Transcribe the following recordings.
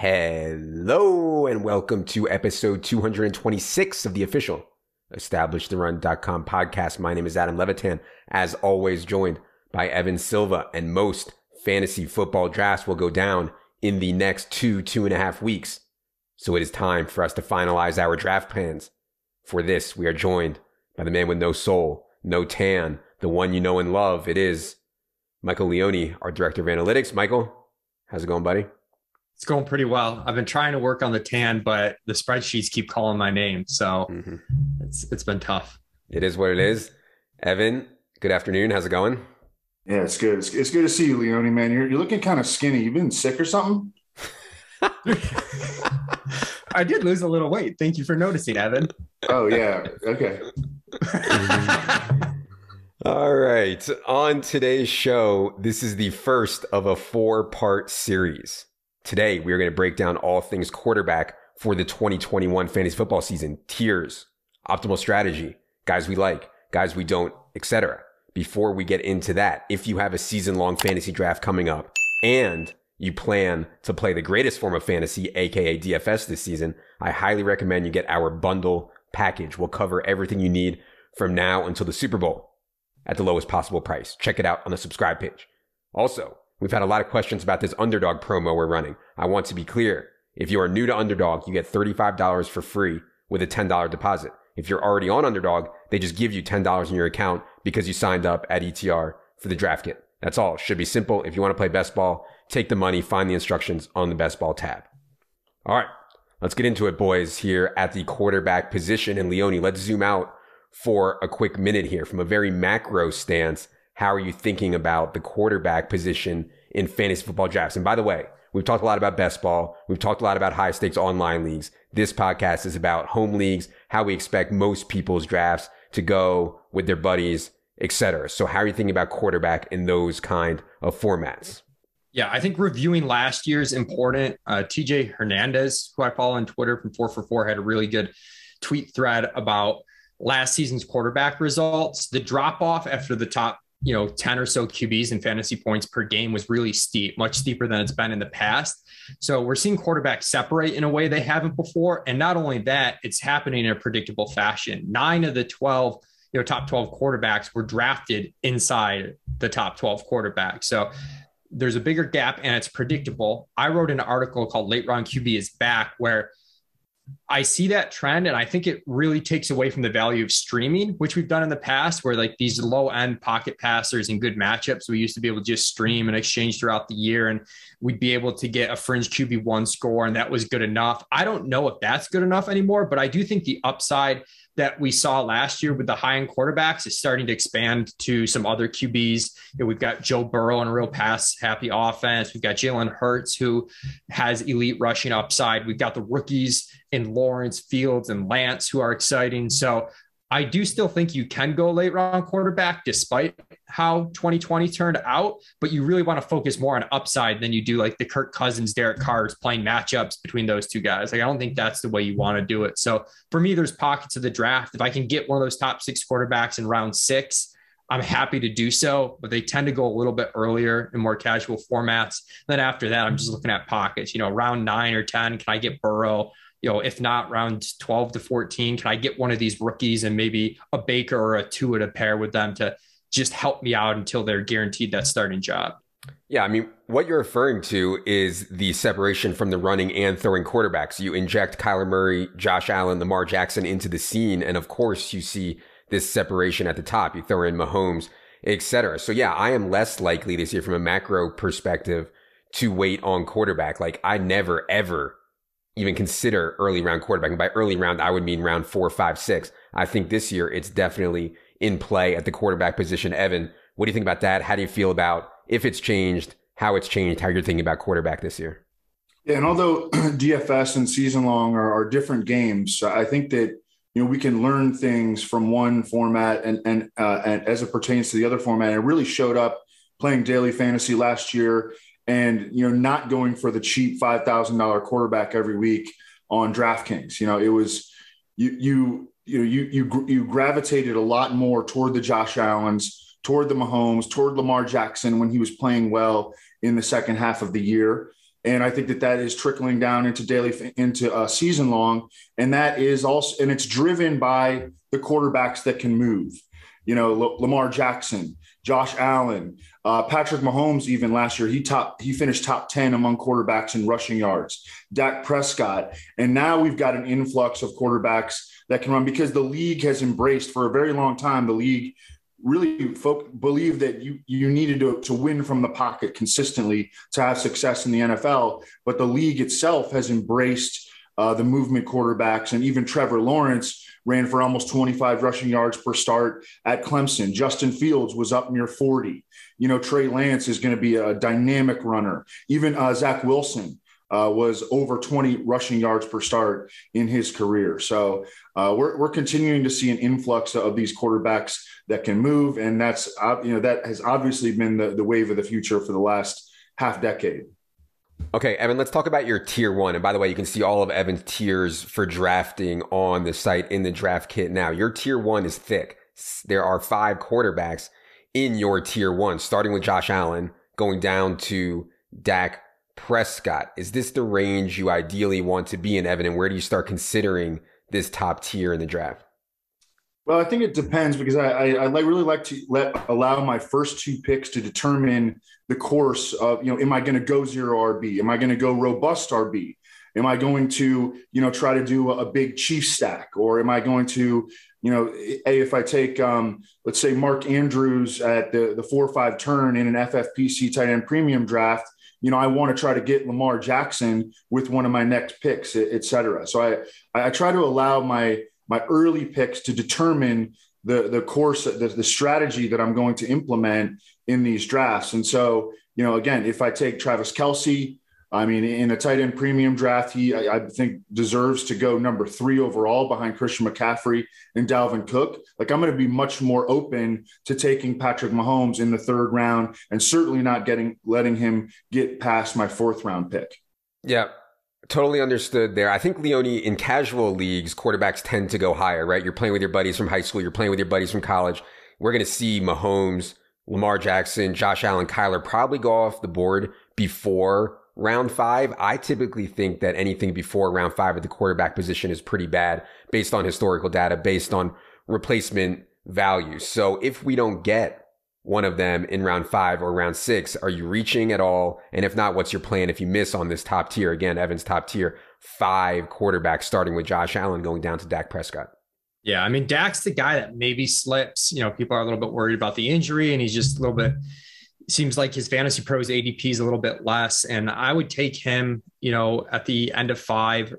Hello and welcome to episode 226 of the official EstablishTheRun.com podcast. My name is Adam Levitan, as always joined by Evan Silva, and most fantasy football drafts will go down in the next 2.5 weeks. So it is time for us to finalize our draft plans. For this, we are joined by the man with no soul, no tan, the one you know and love. It is Michael Leone, our director of analytics. Michael, how's it going, buddy? It's going pretty well. I've been trying to work on the tan, but the spreadsheets keep calling my name. So it's been tough. It is what it is. Evan, good afternoon. How's it going? Yeah, it's good. It's good to see you, Leone, man. You're looking kind of skinny. You been sick or something? I did lose a little weight. Thank you for noticing, Evan. Oh, yeah. Okay. All right. On today's show, this is the first of a 4-part series. Today, we are going to break down all things quarterback for the 2021 fantasy football season, tiers, optimal strategy, guys we like, guys we don't, etc. Before we get into that, if you have a season-long fantasy draft coming up and you plan to play the greatest form of fantasy, aka DFS this season, I highly recommend you get our bundle package. We'll cover everything you need from now until the Super Bowl at the lowest possible price. Check it out on the subscribe page. Also, we've had a lot of questions about this Underdog promo we're running. I want to be clear. If you are new to Underdog, you get $35 for free with a $10 deposit. If you're already on Underdog, they just give you $10 in your account because you signed up at ETR for the draft kit. That's all. It should be simple. If you want to play best ball, take the money, find the instructions on the best ball tab. All right, let's get into it, boys, here at the quarterback position. And Leone, let's zoom out for a quick minute here. From a very macro stance, how are you thinking about the quarterback position in fantasy football drafts? And by the way, we've talked a lot about best ball. We've talked a lot about high stakes online leagues. This podcast is about home leagues, how we expect most people's drafts to go with their buddies, etc. So how are you thinking about quarterback in those kind of formats? Yeah, I think reviewing last year's important. TJ Hernandez, who I follow on Twitter from 4for4, had a really good tweet thread about last season's quarterback results. The drop off after the top 10 or so QBs in fantasy points per game was really steep, much steeper than it's been in the past. So we're seeing quarterbacks separate in a way they haven't before. And not only that, it's happening in a predictable fashion. 9 of the 12, top 12 quarterbacks were drafted inside the top 12 quarterbacks. So there's a bigger gap and it's predictable. I wrote an article called Late Round QB is Back, where I see that trend, and I think it really takes away from the value of streaming, which we've done in the past, where like these low end pocket passers and good matchups, we used to be able to just stream and exchange throughout the year, and we'd be able to get a fringe QB1 score, and that was good enough. I don't know if that's good enough anymore, but I do think the upside that we saw last year with the high-end quarterbacks is starting to expand to some other QBs. We've got Joe Burrow in a real pass-happy offense. We've got Jalen Hurts, who has elite rushing upside. We've got the rookies in Lawrence, Fields, and Lance, who are exciting. So I do still think you can go late round quarterback despite how 2020 turned out, but you really want to focus more on upside than you do like the Kirk Cousins, Derek Carr's playing matchups between those two guys. Like, I don't think that's the way you want to do it. So for me, there's pockets of the draft. If I can get one of those top 6 quarterbacks in round 6, I'm happy to do so, but they tend to go a little bit earlier in more casual formats. Then after that, I'm just looking at pockets, round 9 or 10, can I get Burrow? If not round 12 to 14, can I get one of these rookies and maybe a Baker or a Tua to pair with them to just help me out until they're guaranteed that starting job? Yeah, I mean, what you're referring to is the separation from the running and throwing quarterbacks. You inject Kyler Murray, Josh Allen, Lamar Jackson into the scene, and of course you see this separation at the top. You throw in Mahomes, etc. So yeah, I am less likely this year from a macro perspective to wait on quarterback. Like, I never, ever even consider early round quarterback. And by early round, I would mean round 4, 5, 6. I think this year it's definitely in play at the quarterback position. Evan, what do you think about that? How do you feel about if it's changed, how it's changed, how you're thinking about quarterback this year? Yeah, and although DFS and season long are different games, I think that we can learn things from one format and as it pertains to the other format. And it really showed up playing daily fantasy last year, and not going for the cheap $5,000 quarterback every week on DraftKings. It was you gravitated a lot more toward the Josh Allens, toward the Mahomes, toward Lamar Jackson when he was playing well in the second half of the year. And I think that is trickling down into season long. And that is also, and it's driven by the quarterbacks that can move. Lamar Jackson, Josh Allen, Patrick Mahomes, even last year, he finished top 10 among quarterbacks in rushing yards, Dak Prescott. And now we've got an influx of quarterbacks that can run, because the league has embraced, for a very long time, the league really believed that you needed to win from the pocket consistently to have success in the NFL. But the league itself has embraced the movement quarterbacks. And even Trevor Lawrence ran for almost 25 rushing yards per start at Clemson. Justin Fields was up near 40. Trey Lance is going to be a dynamic runner. Even Zach Wilson was over 20 rushing yards per start in his career. So we're continuing to see an influx of these quarterbacks that can move. And that has obviously been the wave of the future for the last half decade. Okay, Evan, let's talk about your tier one. And by the way, you can see all of Evan's tiers for drafting on the site in the draft kit now. Your tier one is thick. There are 5 quarterbacks in your tier one, starting with Josh Allen, going down to Dak Prescott. Is this the range you ideally want to be in, Evan? And where do you start considering this top tier in the draft? Well, I think it depends, because I really like to allow my first 2 picks to determine the course of, am I going to go zero RB? Am I going to go robust RB? Am I going to, try to do a big chief stack? Or am I going to, if I take, let's say Mark Andrews at the 4-5 turn in an FFPC tight end premium draft, I want to try to get Lamar Jackson with one of my next picks, et cetera. So I try to allow my early picks to determine the course, the strategy that I'm going to implement in these drafts. And so, again, if I take Travis Kelce, in a tight end premium draft, I think deserves to go number 3 overall behind Christian McCaffrey and Dalvin Cook. Like, I'm going to be much more open to taking Patrick Mahomes in the 3rd round, and certainly not letting him get past my 4th round pick. Yeah. Totally understood there. I think, Leone, in casual leagues, quarterbacks tend to go higher, right? You're playing with your buddies from high school. You're playing with your buddies from college. We're going to see Mahomes, Lamar Jackson, Josh Allen, Kyler probably go off the board before round 5. I typically think that anything before round 5 at the quarterback position is pretty bad based on historical data, based on replacement value. So if we don't get one of them in round 5 or round 6, are you reaching at all? And if not, what's your plan if you miss on this top tier? Again, Evan's top tier, 5 quarterbacks, starting with Josh Allen, going down to Dak Prescott. Yeah, Dak's the guy that maybe slips. People are a little bit worried about the injury, and he's just a little bit, seems like his Fantasy Pros ADP is a little bit less. And I would take him, at the end of 5,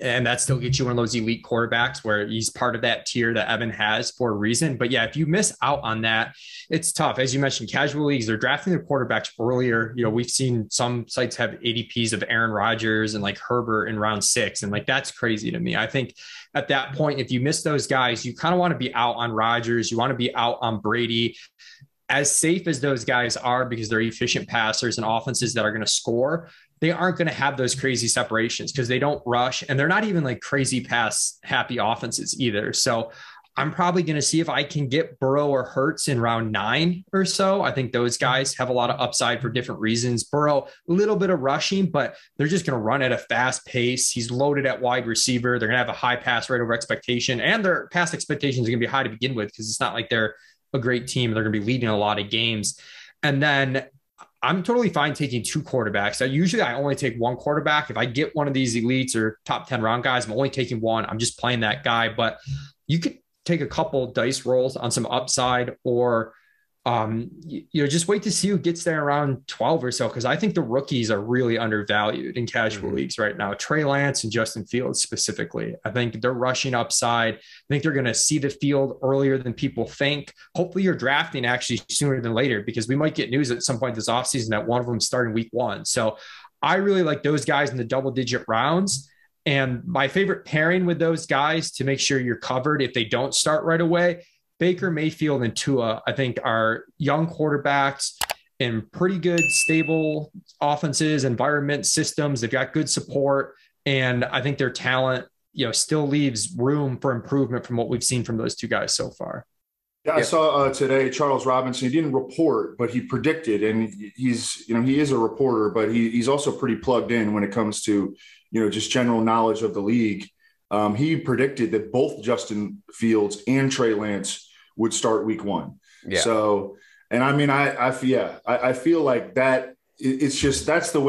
and that still gets you one of those elite quarterbacks where he's part of that tier that Evan has for a reason. But yeah, if you miss out on that, it's tough. As you mentioned, casual leagues, they're drafting their quarterbacks earlier. We've seen some sites have ADPs of Aaron Rodgers and like Herbert in round 6. And like, that's crazy to me. I think at that point, if you miss those guys, you kind of want to be out on Rodgers. You want to be out on Brady. As safe as those guys are, because they're efficient passers and offenses that are going to score, they aren't going to have those crazy separations because they don't rush, and they're not even like crazy pass happy offenses either. So I'm probably going to see if I can get Burrow or Hurts in round 9 or so. I think those guys have a lot of upside for different reasons. Burrow, a little bit of rushing, but they're just going to run at a fast pace. He's loaded at wide receiver. They're going to have a high pass rate over expectation, and their pass expectations are going to be high to begin with because it's not like they're a great team. They're going to be leading a lot of games. And then I'm totally fine taking 2 quarterbacks. Usually I only take 1 quarterback. If I get one of these elites or top 10 round guys, I'm only taking 1. I'm just playing that guy. But you could take a couple dice rolls on some upside, or just wait to see who gets there around 12 or so, because I think the rookies are really undervalued in casual leagues right now. Trey Lance and Justin Fields specifically. I think they're rushing upside. I think they're going to see the field earlier than people think. Hopefully you're drafting actually sooner than later, because we might get news at some point this offseason that one of them starting week 1. So I really like those guys in the double-digit rounds. And my favorite pairing with those guys to make sure you're covered if they don't start right away, Baker Mayfield and Tua, I think, are young quarterbacks in pretty good, stable offenses, environment, systems. They've got good support. And I think their talent, still leaves room for improvement from what we've seen from those 2 guys so far. Yeah, I saw today Charles Robinson. He didn't report, but he predicted, and he is a reporter, but he's also pretty plugged in when it comes to, just general knowledge of the league. He predicted that both Justin Fields and Trey Lance would start week 1. Yeah. So, and I mean, I feel like that it's just, that's the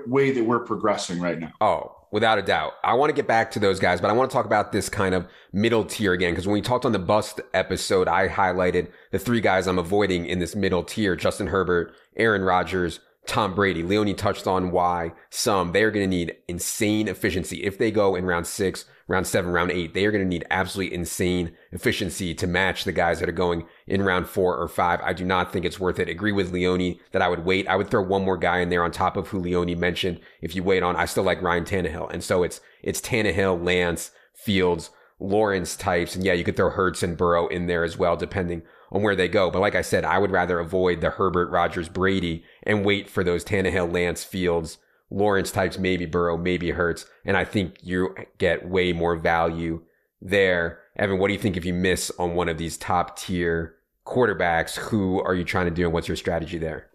way that we're progressing right now. Oh, without a doubt. I want to get back to those guys, but I want to talk about this kind of middle tier again, because when we talked on the Bust episode, I highlighted the 3 guys I'm avoiding in this middle tier: Justin Herbert, Aaron Rodgers, Tom Brady. Leone touched on why they're going to need insane efficiency. If they go in round 6, round 7, round 8, they are going to need absolutely insane efficiency to match the guys that are going in round 4 or 5. I do not think it's worth it. Agree with Leone that I would wait. I would throw one more guy in there on top of who Leone mentioned. If you wait on, I still like Ryan Tannehill. And so it's Tannehill, Lance, Fields, Lawrence types. And yeah, you could throw Hurts and Burrow in there as well, depending on where they go. But like I said, I would rather avoid the Herbert, Rodgers, Brady and wait for those Tannehill, Lance, Fields, Lawrence types, maybe Burrow, maybe Hurts. And I think you get way more value there. Evan, what do you think if you miss on one of these top tier quarterbacks? Who are you trying to do and what's your strategy there?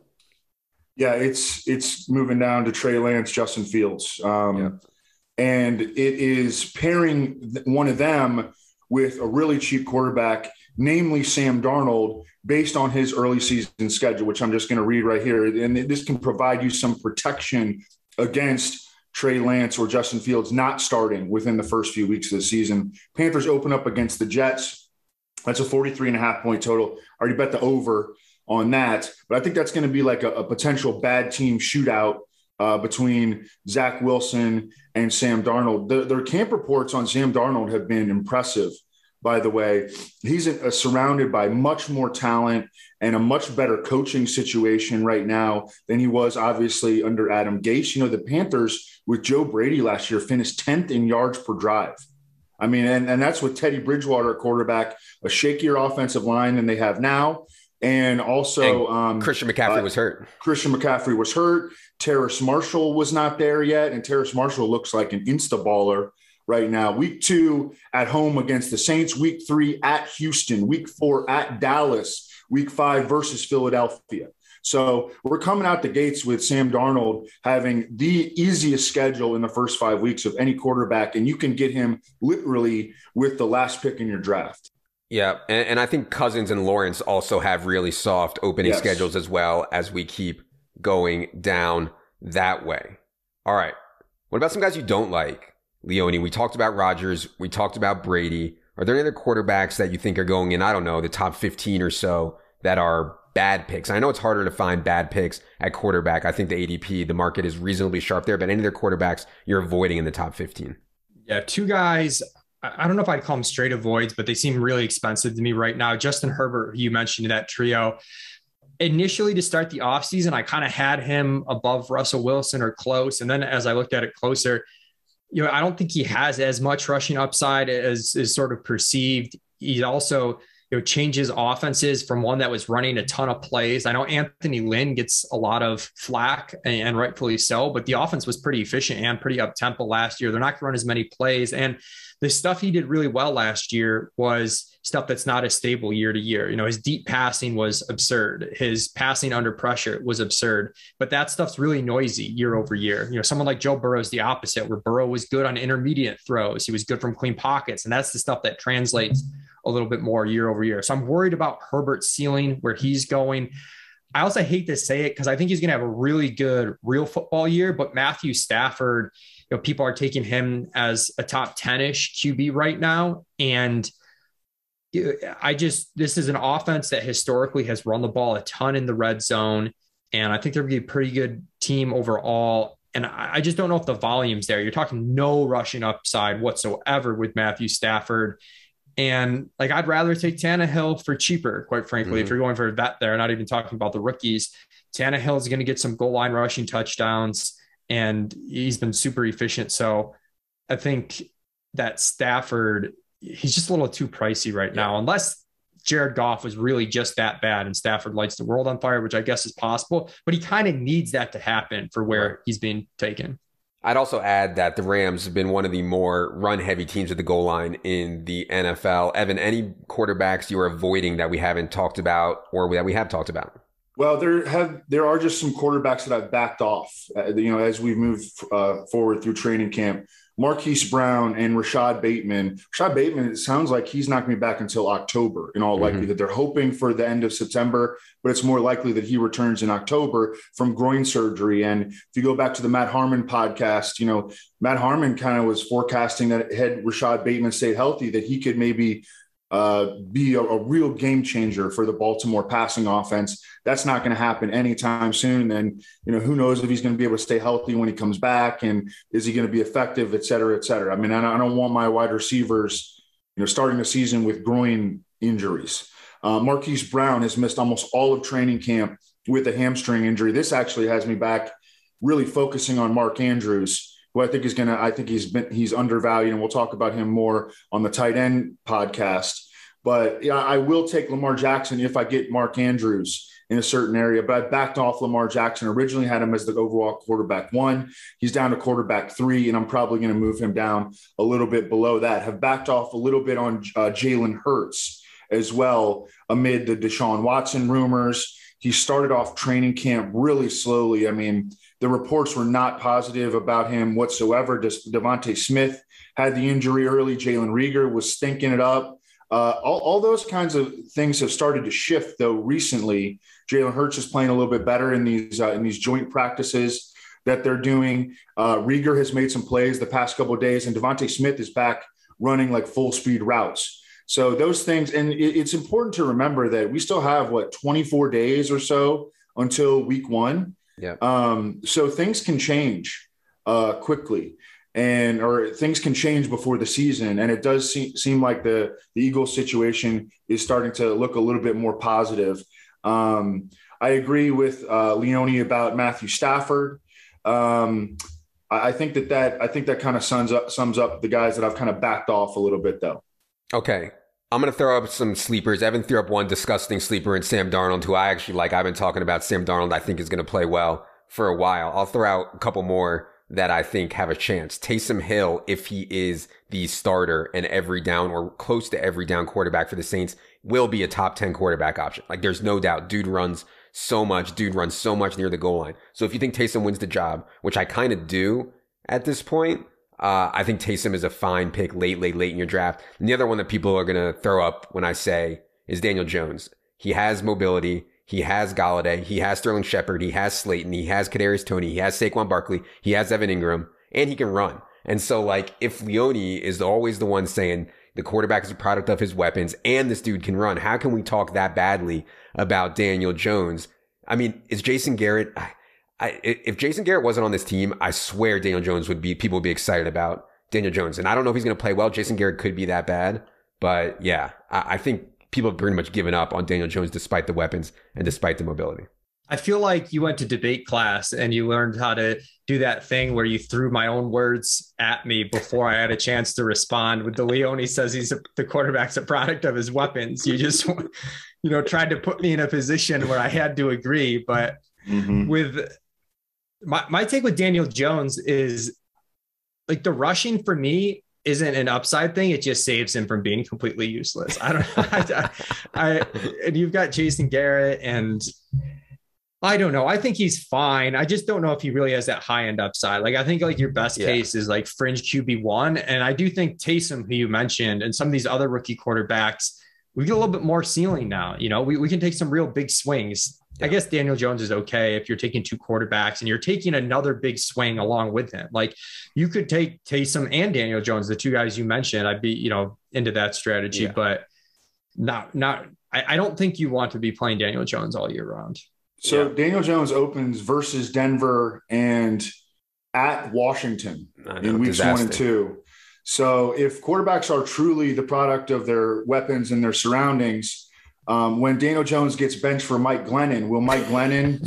Yeah, it's moving down to Trey Lance, Justin Fields. And it is pairing one of them with a really cheap quarterback, namely Sam Darnold, based on his early season schedule, which I'm just going to read right here. And this can provide you some protection against Trey Lance or Justin Fields not starting within the first few weeks of the season. Panthers open up against the Jets. That's a 43.5 point total. I already bet the over on that, but I think that's going to be like a potential bad team shootout between Zach Wilson and Sam Darnold. Their camp reports on Sam Darnold have been impressive, by the way. He's surrounded by much more talent and a much better coaching situation right now than he was obviously under Adam Gase. The Panthers with Joe Brady last year finished 10th in yards per drive. I mean, and that's with Teddy Bridgewater at quarterback, a shakier offensive line than they have now. And also Christian McCaffrey was hurt. Christian McCaffrey was hurt. Terrace Marshall was not there yet. And Terrace Marshall looks like an insta-baller right now. Week 2 at home against the Saints. Week 3 at Houston. Week 4 at Dallas. Week 5 versus Philadelphia. So we're coming out the gates with Sam Darnold having the easiest schedule in the first 5 weeks of any quarterback. And you can get him literally with the last pick in your draft. Yeah, and I think Cousins and Lawrence also have really soft opening schedules as well as we keep going down that way. All right. What about some guys you don't like? Leone, we talked about Rodgers. We talked about Brady. Are there any other quarterbacks that you think are going in, I don't know, the top 15 or so that are bad picks? I know it's harder to find bad picks at quarterback. I think the ADP, the market is reasonably sharp there, but any other quarterbacks you're avoiding in the top 15? Yeah, 2 guys. I don't know if I'd call them straight avoids, but they seem really expensive to me right now. Justin Herbert, who you mentioned in that trio. Initially, to start the offseason, I kind of had him above Russell Wilson or close. And then as I looked at it closer, I don't think he has as much rushing upside as is sort of perceived. He also, changes offenses from one that was running a ton of plays. I know Anthony Lynn gets a lot of flack, and rightfully so, but the offense was pretty efficient and pretty up-tempo last year. They're not going to run as many plays. And the stuff he did really well last year was stuff that's not as stable year to year. His deep passing was absurd. His passing under pressure was absurd, but that stuff's really noisy year over year. Someone like Joe Burrow is the opposite, where Burrow was good on intermediate throws. He was good from clean pockets. And that's the stuff that translates a little bit more year over year. So I'm worried about Herbert's ceiling, where he's going. I also hate to say it because I think he's going to have a really good real football year, but Matthew Stafford, people are taking him as a top 10-ish QB right now. And this is an offense that historically has run the ball a ton in the red zone. And I think they're going to be a pretty good team overall. And I just don't know if the volume's there. You're talking no rushing upside whatsoever with Matthew Stafford. And I'd rather take Tannehill for cheaper, quite frankly, if you're going for a vet there, not even talking about the rookies. Tannehill is going to get some goal line rushing touchdowns, and he's been super efficient. So I think that Stafford, he's just a little too pricey right now, unless Jared Goff was really just that bad and Stafford lights the world on fire, which I guess is possible, but he kind of needs that to happen for where he's being taken. I'd also add that the Rams have been one of the more run-heavy teams at the goal line in the NFL. Evan, any quarterbacks you are avoiding that we haven't talked about or that we have talked about? Well, there are just some quarterbacks that I've backed off, as we've moved forward through training camp. Marquise Brown and Rashad Bateman. Rashad Bateman, it sounds like he's not going to be back until October in all likelihood. They're hoping for the end of September, but it's more likely that he returns in October from groin surgery. And if you go back to the Matt Harmon podcast, Matt Harmon kind of was forecasting that had Rashad Bateman stayed healthy, that he could maybe be a real game changer for the Baltimore passing offense. That's not going to happen anytime soon. And, who knows if he's going to be able to stay healthy when he comes back, and is he going to be effective, et cetera, et cetera. I mean, I don't want my wide receivers, starting the season with groin injuries. Marquise Brown has missed almost all of training camp with a hamstring injury. This actually has me back really focusing on Mark Andrews, who I think he's undervalued, and we'll talk about him more on the tight end podcast. But yeah, I will take Lamar Jackson if I get Mark Andrews in a certain area, but I backed off Lamar Jackson. Originally had him as the overall quarterback 1. He's down to quarterback 3, and I'm probably going to move him down a little bit below that. Have backed off a little bit on Jalen Hurts as well amid the Deshaun Watson rumors. He started off training camp really slowly. I mean, the reports were not positive about him whatsoever. Devontae Smith had the injury early. Jalen Reagor was stinking it up. All those kinds of things have started to shift, though, recently. Jalen Hurts is playing a little bit better in these joint practices that they're doing. Reagor has made some plays the past couple of days, and Devontae Smith is back running like full speed routes. So those things, and it's important to remember that we still have 24 days or so until week 1. Yeah. So things can change quickly, or things can change before the season. And it does seem like the Eagles situation is starting to look a little bit more positive. I agree with Leone about Matthew Stafford. I think that kind of sums up the guys that I've kind of backed off a little bit, though. Okay. I'm going to throw up some sleepers. Evan threw up one disgusting sleeper in Sam Darnold, who I actually like. I've been talking about Sam Darnold. I think is going to play well for a while. I'll throw out a couple more that I think have a chance. Taysom Hill, if he is the starter and every down or close to every down quarterback for the Saints, will be a top 10 quarterback option. Like, there's no doubt. Dude runs so much near the goal line. So if you think Taysom wins the job, which I kind of do at this point, I think Taysom is a fine pick late in your draft. And the other one that people are going to throw up when I say is Daniel Jones. He has mobility. He has Galladay. He has Sterling Shepard. He has Slayton. He has Kadarius Toney. He has Saquon Barkley. He has Evan Ingram. And he can run. And so, if Leone is always the one saying the quarterback is a product of his weapons and this dude can run, how can we talk that badly about Daniel Jones? I mean, is Jason Garrett... if Jason Garrett wasn't on this team, I swear people would be excited about Daniel Jones. And I don't know if he's going to play well. Jason Garrett could be that bad. But yeah, I think people have pretty much given up on Daniel Jones despite the weapons and despite the mobility. I feel like you went to debate class and you learned how to do that thing where you threw my own words at me before I had a chance to respond. With the Leone says the quarterback's a product of his weapons. You just, tried to put me in a position where I had to agree. But with my take with Daniel Jones is the rushing for me isn't an upside thing. It just saves him from being completely useless. I don't know. And you've got Jason Garrett, and I don't know. I think he's fine. I just don't know if he really has that high end upside. I think your best case is fringe QB1. And I do think Taysom, who you mentioned, and some of these other rookie quarterbacks, we get a little bit more ceiling now. We can take some real big swings. Yeah. I guess Daniel Jones is okay if you're taking 2 quarterbacks and you're taking another big swing along with him. You could take Taysom and Daniel Jones, the 2 guys you mentioned. I'd be, into that strategy, but I don't think you want to be playing Daniel Jones all year round. So Daniel Jones opens versus Denver and at Washington in weeks 1 and 2. So if quarterbacks are truly the product of their weapons and their surroundings, when Daniel Jones gets benched for Mike Glennon, will Mike Glennon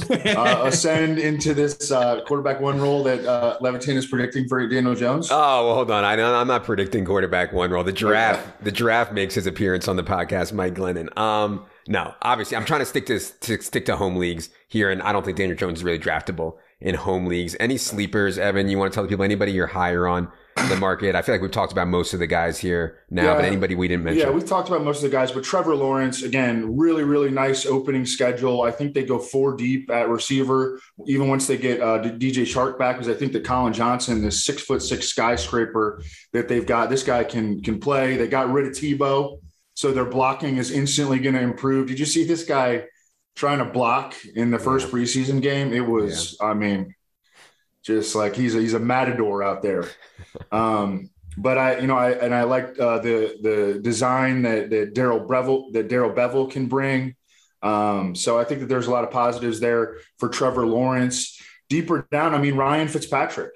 ascend into this quarterback 1 role that Levitan is predicting for Daniel Jones? Oh, well, hold on. I'm not predicting quarterback 1 role. The giraffe makes his appearance on the podcast, Mike Glennon. No, obviously, I'm trying to stick to home leagues here, and I don't think Daniel Jones is really draftable in home leagues. Any sleepers, Evan, you want to tell the people, anybody you're higher on the market? I feel like we've talked about most of the guys here now, but anybody we didn't mention? Yeah, we've talked about most of the guys, but Trevor Lawrence, again, really, really nice opening schedule. I think they go 4 deep at receiver, even once they get DJ Shark back, because I think that Colin Johnson, this 6'6" skyscraper that they've got, this guy can play. They got rid of Tebow, so their blocking is instantly going to improve. Did you see this guy trying to block in the first preseason game? It was, I mean, just like he's a matador out there. But I like the design that Darrell Bevel can bring. So I think that there's a lot of positives there for Trevor Lawrence. Deeper down, I mean, Ryan Fitzpatrick.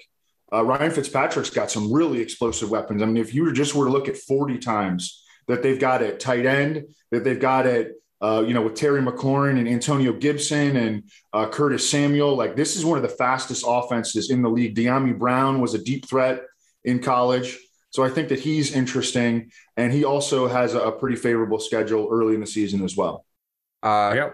Ryan Fitzpatrick's got some really explosive weapons. I mean, if you were to look at 40 times that they've got at tight end, that they've got at with Terry McLaurin and Antonio Gibson and Curtis Samuel, like this is one of the fastest offenses in the league. De'Ami Brown was a deep threat in college. So I think that he's interesting. And he also has a pretty favorable schedule early in the season as well. Go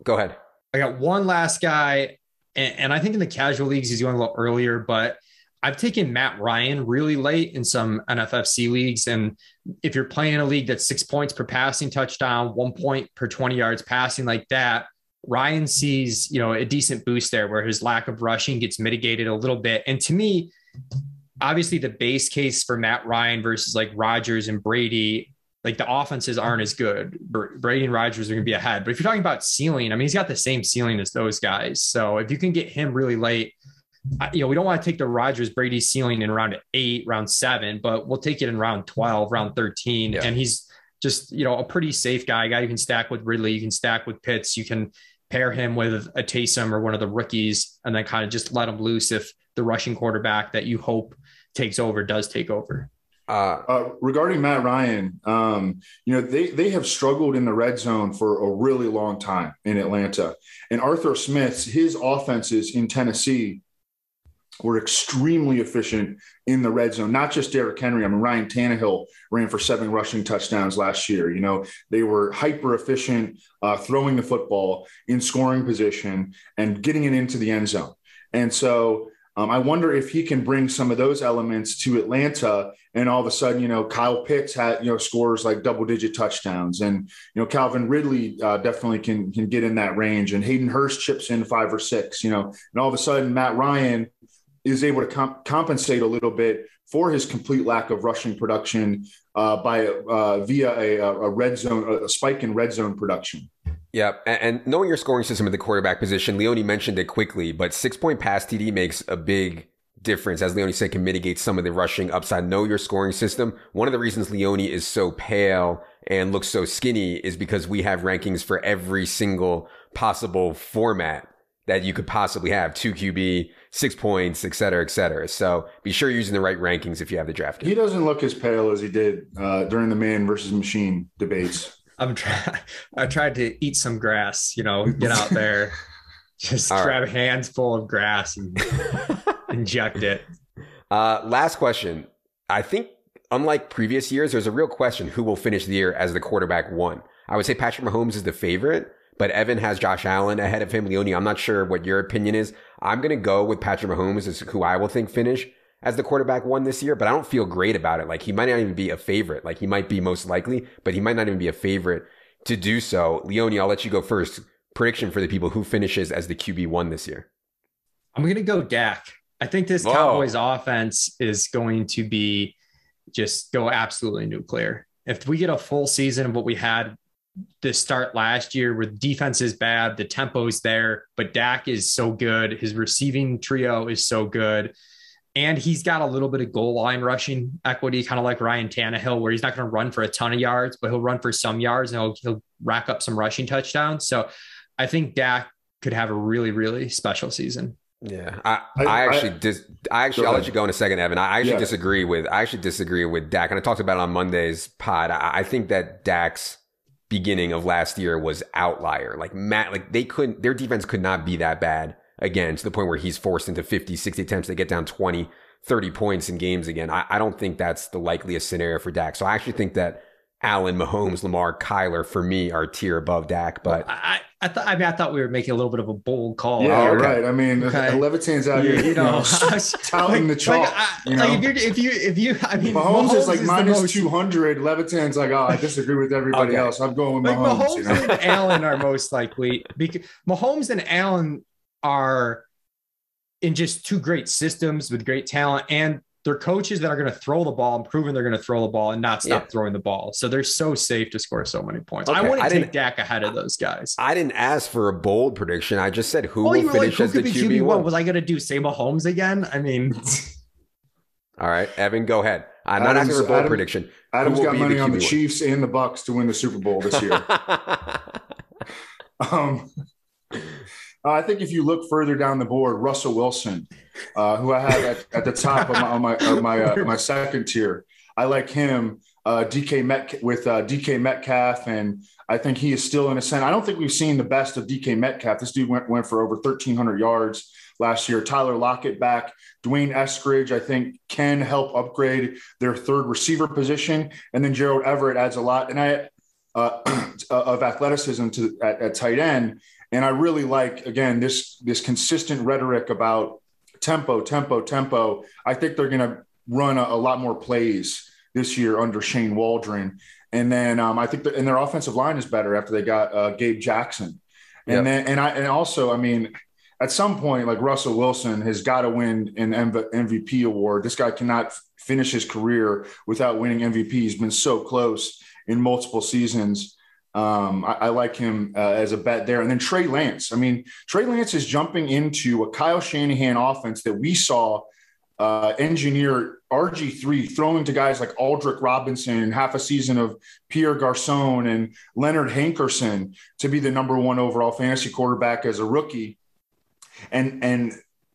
ahead. I got one last guy. And I think in the casual leagues, he's going a little earlier, but I've taken Matt Ryan really late in some NFFC leagues. And if you're playing in a league that's 6 points per passing touchdown, 1 point per 20 yards passing like that, Ryan sees, a decent boost there where his lack of rushing gets mitigated a little bit. And to me, obviously the base case for Matt Ryan versus like Rodgers and Brady, like the offenses aren't as good. Brady and Rodgers are going to be ahead. But if you're talking about ceiling, I mean, he's got the same ceiling as those guys. So if you can get him really late, we don't want to take the Rodgers Brady ceiling in round 8, round 7, but we'll take it in round 12, round 13. Yeah. And he's just, a pretty safe guy you can stack with Ridley. You can stack with Pitts. You can pair him with a Taysom or one of the rookies and then kind of just let him loose if the rushing quarterback that you hope does take over. Regarding Matt Ryan, they have struggled in the red zone for a really long time in Atlanta. And Arthur his offenses in Tennessee were extremely efficient in the red zone, not just Derrick Henry. I mean, Ryan Tannehill ran for 7 rushing touchdowns last year. They were hyper efficient throwing the football in scoring position and getting it into the end zone. And so I wonder if he can bring some of those elements to Atlanta, and all of a sudden, Kyle Pitts scores like double-digit touchdowns, and Calvin Ridley definitely can get in that range, and Hayden Hurst chips in 5 or 6, and all of a sudden Matt Ryan is able to compensate a little bit for his complete lack of rushing production via a red zone, a spike in red zone production. Yeah, and knowing your scoring system at the quarterback position, Leone mentioned it quickly, but 6-point pass TD makes a big difference. As Leone said, can mitigate some of the rushing upside. Know your scoring system. One of the reasons Leone is so pale and looks so skinny is because we have rankings for every single possible format that you could possibly have. 2 QB, 6 points, et cetera, et cetera. So be sure you're using the right rankings if you have the draft. He doesn't look as pale as he did during the man versus machine debates. I tried to eat some grass, get out there, just grab a handful of grass and inject it. Last question. I think unlike previous years, there's a real question who will finish the year as the quarterback 1. I would say Patrick Mahomes is the favorite, but Evan has Josh Allen ahead of him. Leone, I'm not sure what your opinion is. I'm going to go with Patrick Mahomes as who I will think finish as the quarterback 1 this year, but I don't feel great about it. Like he might not even be a favorite. Like he might be most likely, but he might not even be a favorite to do so. Leone, I'll let you go first. Prediction for the people who finishes as the QB1 this year. I'm going to go Dak. I think this Cowboys offense is going to be just go absolutely nuclear. If we get a full season of what we had to start last year where the defense is bad, the tempo's there, but Dak is so good. His receiving trio is so good. And he's got a little bit of goal line rushing equity, kind of like Ryan Tannehill, where he's not going to run for a ton of yards, but he'll run for some yards and he'll rack up some rushing touchdowns. So I think Dak could have a really, really special season. Yeah, I'll let you go in a second, Evan. I actually disagree with Dak, and I talked about it on Monday's pod. I think that Dak's beginning of last year was outlier. Their defense could not be that bad again, to the point where he's forced into 50, 60 attempts. They get down 20, 30 points in games again. I don't think that's the likeliest scenario for Dak. So I actually think that Allen, Mahomes, Lamar, Kyler, for me, are a tier above Dak. But I thought we were making a little bit of a bold call. Yeah, here. right. I mean, Okay. Levitan's out here, touting the chalk. If you, I mean, Mahomes is like minus most, 200. Levitan's like, oh, I disagree with everybody else. I'm going with Mahomes. Mahomes and Allen are most likely, because Mahomes and Allen are in just two great systems with great talent, and they're coaches that are going to throw the ball and proven they're going to throw the ball and not stop throwing the ball. So they're so safe to score so many points. Okay. I wouldn't take Dak ahead of those guys. I didn't ask for a bold prediction. I just said who will finish as the QB1. Was I going to do say Mahomes again? I mean. All right, Evan, go ahead. I'm not asking for a bold prediction. Adam's got money on the Chiefs and the Bucks to win the Super Bowl this year. I think if you look further down the board, Russell Wilson, who I have at the top of my second tier, I like him. DK Metcalf, and I think he is still in ascent. I don't think we've seen the best of DK Metcalf. This dude went for over 1,300 yards last year. Tyler Lockett back. Dwayne Eskridge, I think, can help upgrade their third receiver position, and then Gerald Everett adds a lot and of athleticism at tight end. And I really like, again, this consistent rhetoric about tempo. I think they're going to run a lot more plays this year under Shane Waldron. And then I think and their offensive line is better after they got Gabe Jackson. And then also, I mean, at some point, like Russell Wilson has got to win an MVP award. This guy cannot finish his career without winning MVP. He's been so close in multiple seasons. I like him as a bet there. And then Trey Lance. I mean, Trey Lance is jumping into a Kyle Shanahan offense that we saw engineer RG3 throwing to guys like Aldrick Robinson and half a season of Pierre Garçon and Leonard Hankerson to be the number one overall fantasy quarterback as a rookie. And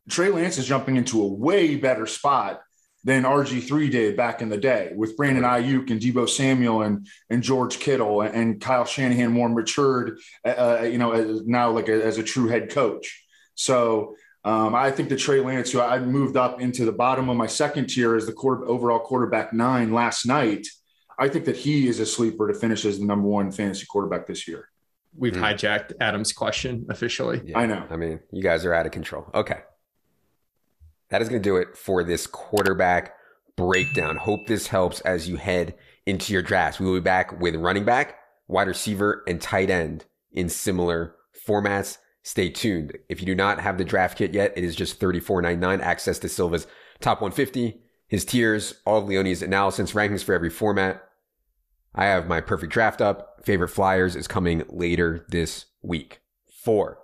Trey Lance is jumping into a way better spot than RG3 did back in the day with Brandon Ayuk and Deebo Samuel and George Kittle and Kyle Shanahan more matured, now like as a true head coach. So I think that Trey Lance, who I moved up into the bottom of my second tier as the overall quarterback 9 last night, I think that he is a sleeper to finish as the number one fantasy quarterback this year. We've hijacked Adam's question officially. Yeah, I know. I mean, you guys are out of control. Okay. That is going to do it for this quarterback breakdown. Hope this helps as you head into your drafts. We will be back with running back, wide receiver, and tight end in similar formats. Stay tuned. If you do not have the draft kit yet, it is just $34.99. Access to Silva's top 150, his tiers, all of Leone's analysis, rankings for every format. I have my perfect draft up. Favorite Flyers is coming later this week. For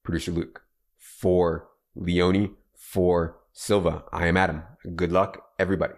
producer Luke, for Leone, for Silva, I am Adam. Good luck, everybody.